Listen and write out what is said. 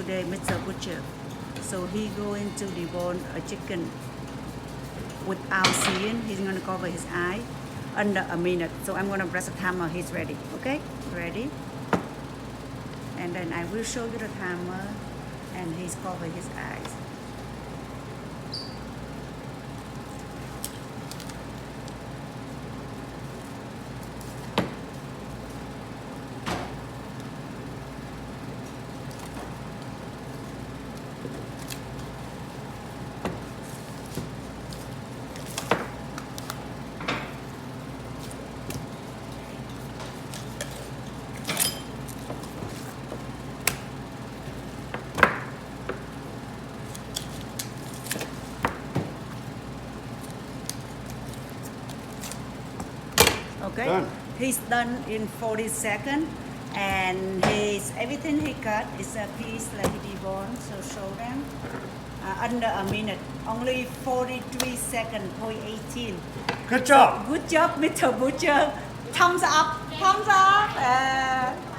today, Mr. Butcher. So he going to debone a chicken without seeing. He's gonna cover his eye under a minute. So I'm gonna press the timer. He's ready. Okay, ready. And then I will show you the timer, and he's cover his eyes. Okay, Done. he's done in 40 seconds, and everything he cut is a piece like he debone. So show them under a minute, only 43 seconds, 0.18. Good job. Good job, Mr. Butcher. Thumbs up, thumbs up.